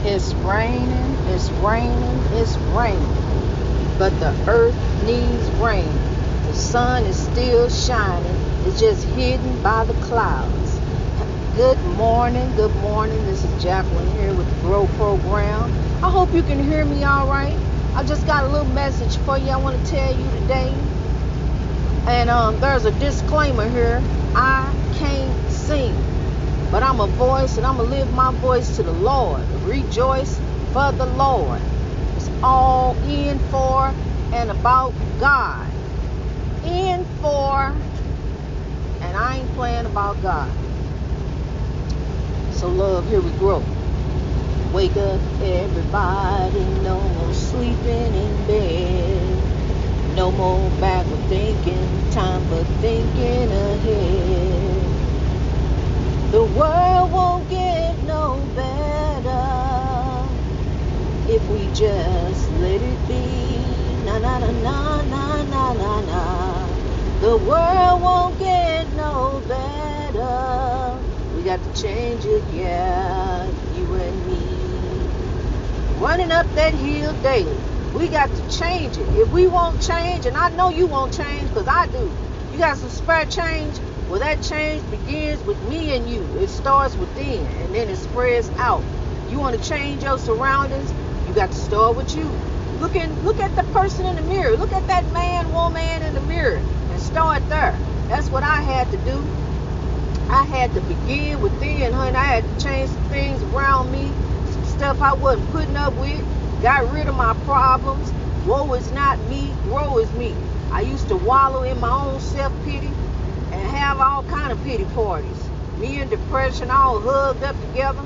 It's raining, it's raining, it's raining. But the earth needs rain. The sun is still shining. It's just hidden by the clouds. Good morning, good morning. This is Jacqueline here with the GROW program. I hope you can hear me all right. I just got a little message for you I want to tell you today. And there's a disclaimer here. I can't sing, but I'm a voice, and I'm going to live my voice to the Lord. Rejoice for the Lord. It's all in for and about God. In for, and I ain't playing about God. So love, here we grow. Wake up everybody, no more sleeping in bed. No more backward thinking, time for thinking ahead. The world won't get no better if we just let it be. Na na na na na na na na. The world won't get no better. We got to change it, yeah, you and me. Running up that hill daily. We got to change it. If we won't change, and I know you won't change because I do. You got some spare change? Well, that change begins with me and you. It starts within, and then it spreads out. You want to change your surroundings? You got to start with you. Look at the person in the mirror. Look at that man, woman in the mirror, and start there. That's what I had to do. I had to begin within, honey. I had to change some things around me, some stuff I wasn't putting up with. Got rid of my problems. Woe is not me, grow is me. I used to wallow in my own self-pity and have all kind of pity parties. Me and depression all hugged up together.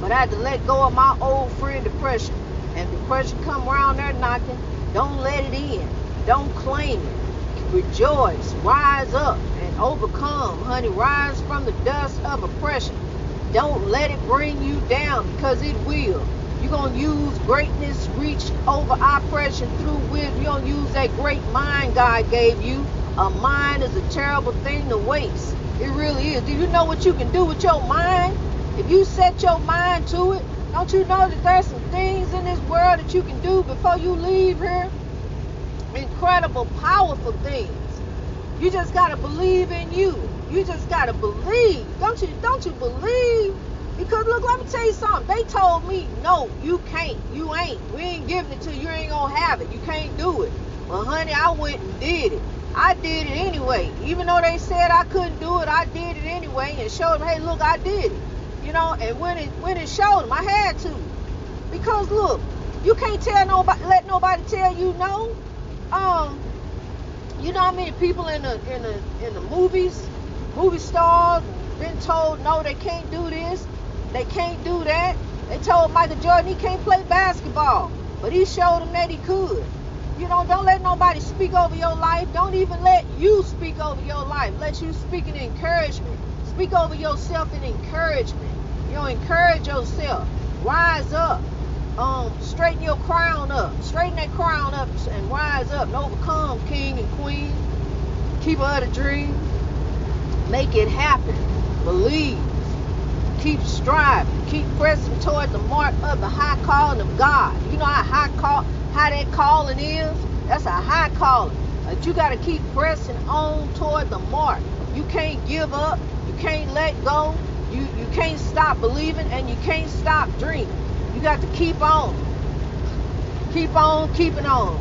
But I had to let go of my old friend depression. And depression come around there knocking. Don't let it in. Don't claim it. Rejoice. Rise up and overcome, honey. Rise from the dust of oppression. Don't let it bring you down, because it will. You're going to use greatness, reach over oppression through wisdom. You're going to use that great mind God gave you. A mind is a terrible thing to waste. It really is. Do you know what you can do with your mind? If you set your mind to it, don't you know that there's some things in this world that you can do before you leave here? Incredible, powerful things. You just got to believe in you. You just got to believe. Don't you believe? Because look, let me tell you something. They told me, no, you can't. You ain't. We ain't giving it to you. You ain't going to have it. You can't do it. Well, honey, I went and did it. I did it anyway. Even though they said I couldn't do it, I did it anyway and showed them, hey, look, I did it. You know, and when it showed them, I had to. Because look, you can't let nobody tell you no. You know how many people in the movies, movie stars, been told no, they can't do this. They can't do that. They told Michael Jordan he can't play basketball, but he showed him that he could. You know, don't let nobody speak over your life. Don't even let you speak over your life. Let you speak in encouragement. Speak over yourself in encouragement. You know, encourage yourself. Rise up. Straighten your crown up. Straighten that crown up and rise up and overcome, king and queen. Keeper of the dream. Make it happen. Believe. Keep striving. Keep pressing toward the mark of the high calling of God. You know how that calling is? That's a high calling. But you got to keep pressing on toward the mark. You can't give up. You can't let go. You can't stop believing, and you can't stop dreaming. You got to keep on. Keep on keeping on.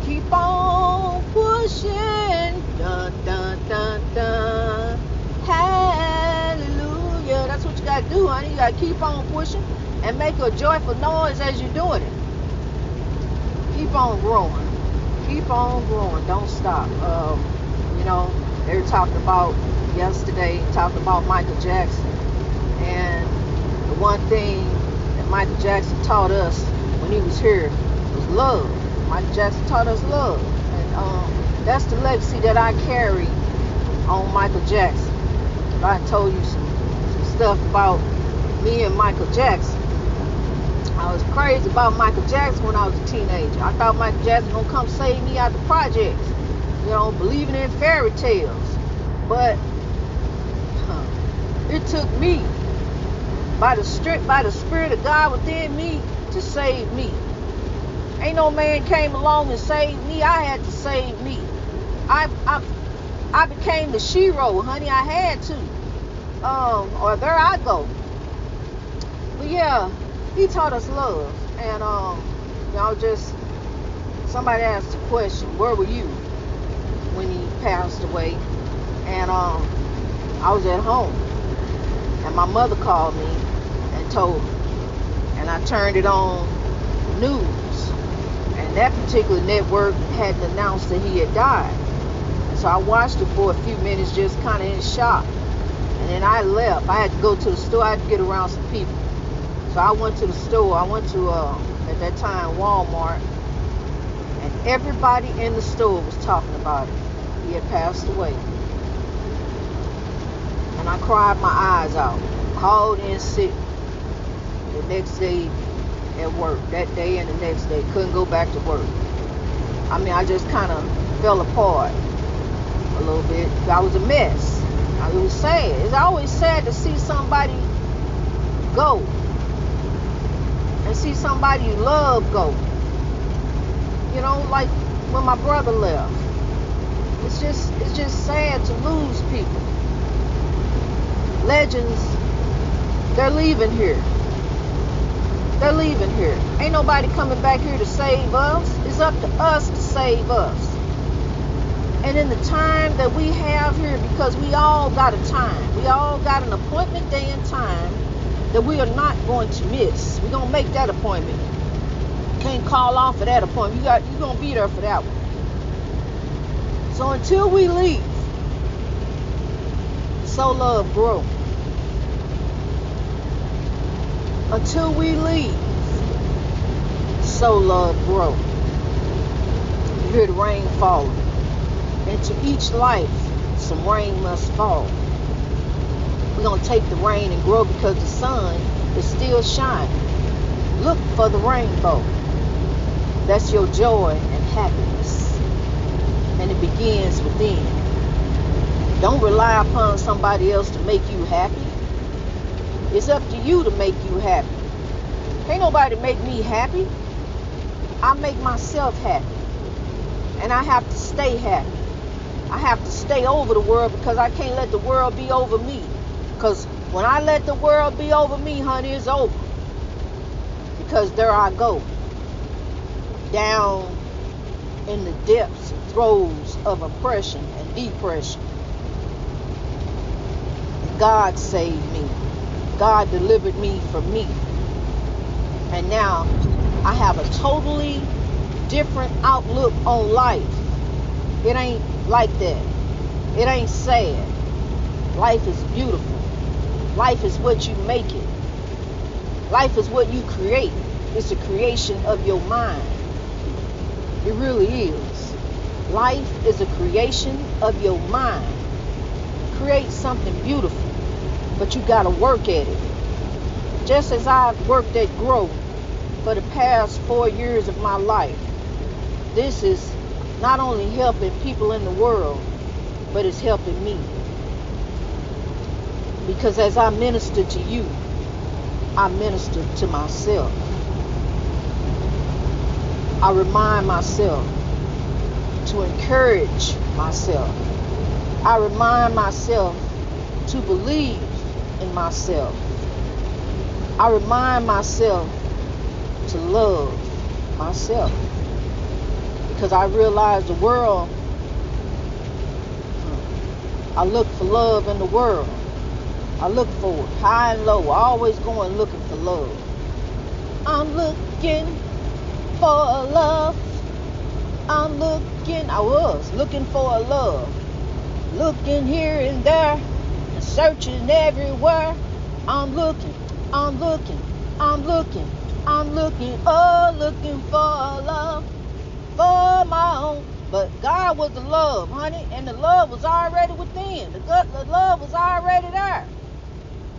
Keep on pushing. Dun, dun, dun, dun. Hallelujah. That's what you got to do, honey. You got to keep on pushing and make a joyful noise as you're doing it. Keep on growing. Keep on growing. Don't stop. You know, they were talking about yesterday, talking about Michael Jackson. And the one thing that Michael Jackson taught us when he was here was love. Michael Jackson taught us love. And that's the legacy that I carry on Michael Jackson. I told you some stuff about me and Michael Jackson. I was crazy about Michael Jackson when I was a teenager. I thought Michael Jackson was going to come save me out the projects. You know, believing in fairy tales. But it took me by the Spirit of God within me to save me. Ain't no man came along and saved me. I had to save me. I became the shero, honey. I had to. Or there I go. But yeah, he taught us love. And just somebody asked the question, where were you when he passed away? And I was at home. And my mother called me and told me. And I turned it on news. And that particular network hadn't announced that he had died. So I watched it for a few minutes, just kind of in shock. And then I left. I had to go to the store. I had to get around some people. So I went to the store. I went to, at that time, Walmart. And everybody in the store was talking about it. He had passed away. And I cried my eyes out. Called in sick the next day at work. That day and the next day. Couldn't go back to work. I mean, I just kind of fell apart a little bit. I was a mess. It was sad. It's always sad to see somebody go. And see somebody you love go. You know, like when my brother left. It's just sad to lose people. Legends, they're leaving here. They're leaving here. Ain't nobody coming back here to save us. It's up to us to save us. And in the time that we have here, because we all got a time. We all got an appointment day and time that we are not going to miss. We're going to make that appointment. Can't call off of that appointment. You're going to be there for that one. So until we leave, Sow Love, grow. Until we leave, Sow Love, grow. You hear the rain falling. Into each life, some rain must fall. We're going to take the rain and grow because the sun is still shining. Look for the rainbow. That's your joy and happiness. And it begins within. Don't rely upon somebody else to make you happy. It's up to you to make you happy. Ain't nobody make me happy. I make myself happy. And I have to stay happy. I have to stay over the world because I can't let the world be over me. Because when I let the world be over me, honey, it's over. Because there I go. Down in the depths and throes of oppression and depression. God saved me. God delivered me from me. And now I have a totally different outlook on life. It ain't like that. It ain't sad. Life is beautiful. Life is what you make it. Life is what you create. It's a creation of your mind. It really is. Life is a creation of your mind. Create something beautiful, but you gotta work at it. Just as I've worked at GROW for the past 4 years of my life, this is not only helping people in the world, but it's helping me. Because as I minister to you, I minister to myself. I remind myself to encourage myself. I remind myself to believe in myself. I remind myself to love myself. Because I realize the world, I look for love in the world. I look for it high and low. I always going looking for love. I'm looking for love. I was looking for a love. Looking here and there and searching everywhere. I'm looking, oh, looking for love for my own. But God was the love, honey, and the love was already within. The love was already there.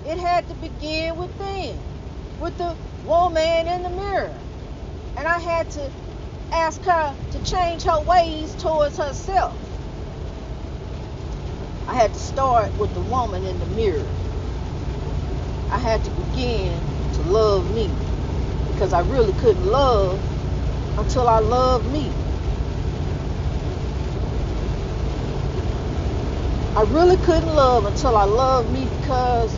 It had to begin within, with the woman in the mirror. And I had to ask her to change her ways towards herself. I had to start with the woman in the mirror. I had to begin to love me, because I really couldn't love until I loved me. I really couldn't love until I loved me, because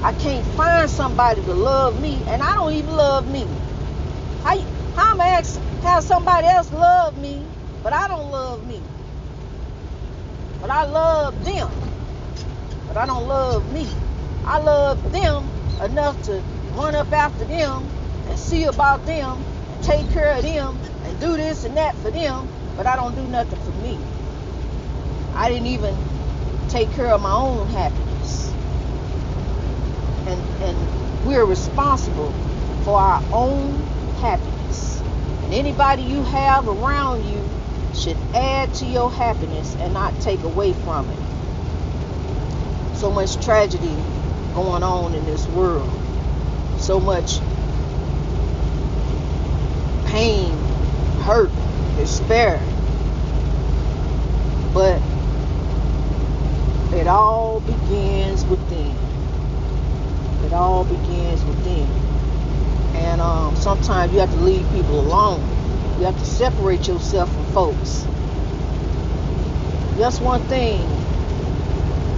I can't find somebody to love me, and I don't even love me. How I'm going to have somebody else love me, but I don't love me. But I love them, but I don't love me. I love them enough to run up after them and see about them and take care of them and do this and that for them, but I don't do nothing for me. I didn't even take care of my own happiness. And we're responsible for our own happiness. And anybody you have around you should add to your happiness and not take away from it. So much tragedy going on in this world. So much pain, hurt, despair. But it all begins within. It all begins within. And sometimes you have to leave people alone. You have to separate yourself from folks. That's one thing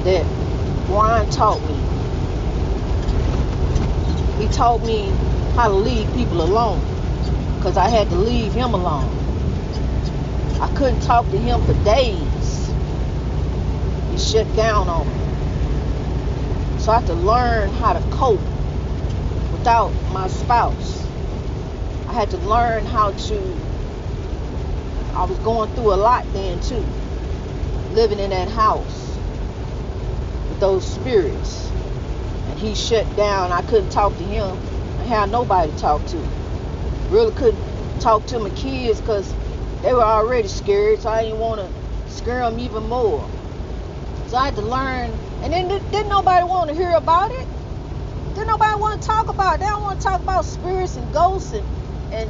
that Brian taught me. He taught me how to leave people alone, because I had to leave him alone. I couldn't talk to him for days. He shut down on me. So I had to learn how to cope without my spouse. I had to learn how to. I was going through a lot then too, living in that house with those spirits. And he shut down. I couldn't talk to him. I had nobody to talk to. Really couldn't talk to my kids, because they were already scared, so I didn't want to scare them even more. So I had to learn. And then didn't nobody want to hear about it. Didn't nobody want to talk about it. They don't want to talk about spirits and ghosts and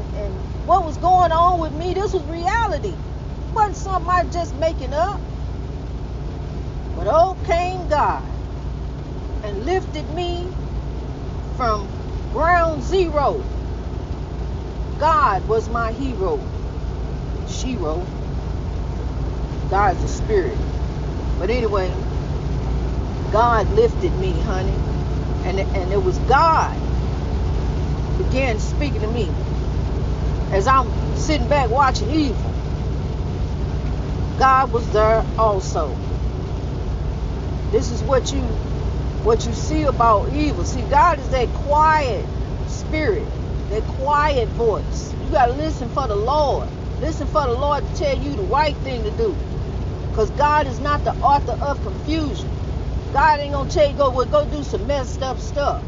what was going on with me. This was reality. It wasn't something I was just making up. But oh, came God and lifted me from ground zero. God was my hero. Shiro. God's a spirit. But anyway, God lifted me, honey. And it was God began speaking to me as I'm sitting back watching evil. God was there also. This is what you see about evil. See, God is that quiet spirit, that quiet voice. You got to listen for the Lord. Listen for the Lord to tell you the right thing to do. Because God is not the author of confusion. God ain't going to tell you, go do some messed up stuff.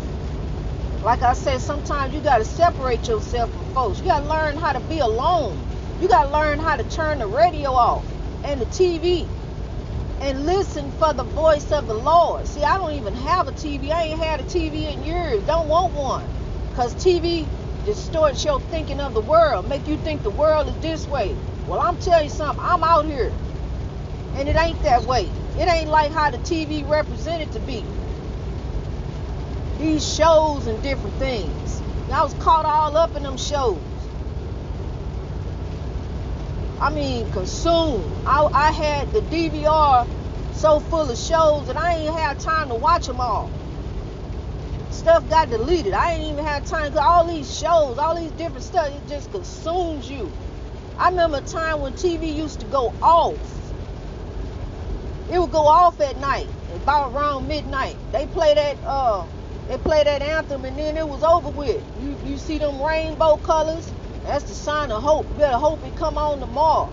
Like I said, sometimes you got to separate yourself from folks. You got to learn how to be alone. You got to learn how to turn the radio off and the TV and listen for the voice of the Lord. See, I don't even have a TV. I ain't had a TV in years. Don't want one. Because TV distorts your thinking of the world. Make you think the world is this way. Well, I'm telling you something. I'm out here. And it ain't that way. It ain't like how the TV represented to be. These shows and different things. I was caught all up in them shows. I mean, consumed. I had the DVR so full of shows that I ain't had time to watch them all. Stuff got deleted. I ain't even had time, because all these shows, all these different stuff, it just consumes you. I remember a time when TV used to go off. It would go off at night, about around midnight. They play that anthem, and then it was over with. You see them rainbow colors? That's the sign of hope. You better hope it come on tomorrow.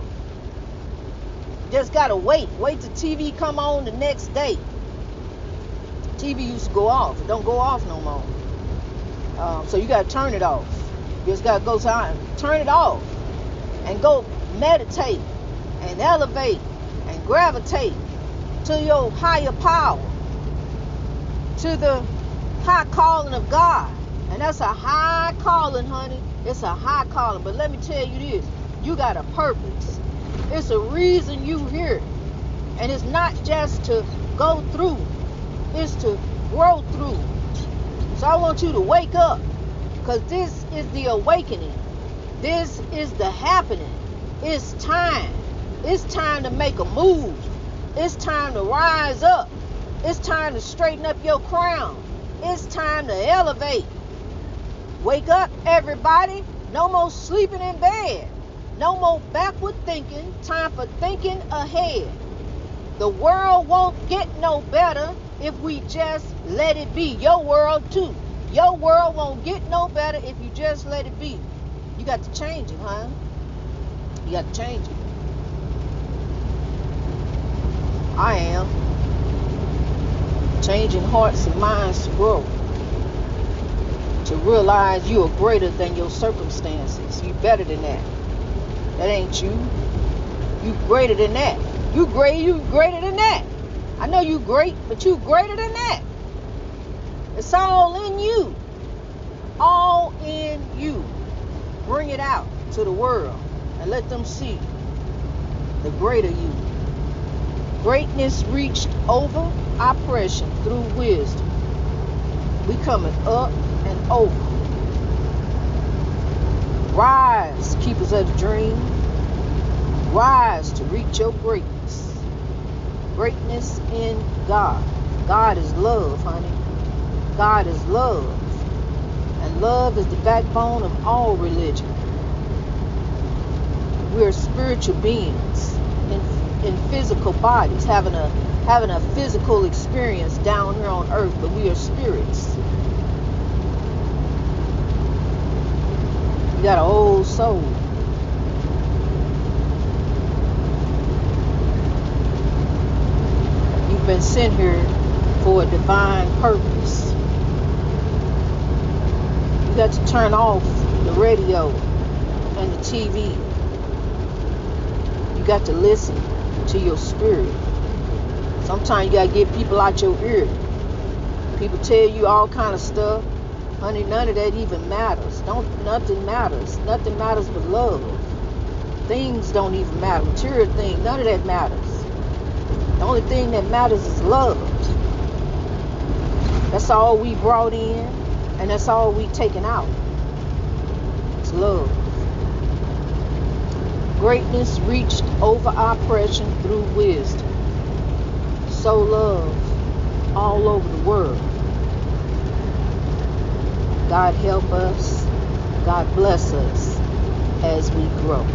Just gotta wait till TV come on the next day. TV used to go off. It don't go off no more. So you gotta turn it off. You just gotta go turn it off and go meditate and elevate and gravitate to your higher power, to the high calling of God. And that's a high calling, honey. It's a high calling. But let me tell you this, you got a purpose. It's a reason you here. And it's not just to go through, it's to grow through. So I want you to wake up, because this is the awakening. This is the happening. It's time. It's time to make a move. It's time to rise up. It's time to straighten up your crown. It's time to elevate. Wake up, everybody. No more sleeping in bed. No more backward thinking. Time for thinking ahead. The world won't get no better if we just let it be. Your world too. Your world won't get no better if you just let it be. You got to change it, huh? You got to change it. I am. Changing hearts and minds to grow. To realize you are greater than your circumstances. You better than that. That ain't you. You greater than that. You greater than that. I know you great, but you greater than that. It's all in you. All in you. Bring it out to the world and let them see the greater you. Greatness reached over oppression through wisdom. We coming up and over. Rise, keepers of the dream. Rise to reach your greatness. Greatness in God. God is love, honey. God is love. And love is the backbone of all religion. We are spiritual beings in physical bodies, having a physical experience down here on earth, but we are spirits. You got an old soul. You've been sent here for a divine purpose. You got to turn off the radio and the TV. You got to listen to your spirit. Sometimes you got to get people out your ear. People tell you all kind of stuff. Honey, none of that even matters. Nothing matters. Nothing matters but love. Things don't even matter. Material things, none of that matters. The only thing that matters is love. That's all we brought in, and that's all we taken out. It's love. Greatness reached over oppression through wisdom. Sow love all over the world. God help us. God bless us as we grow.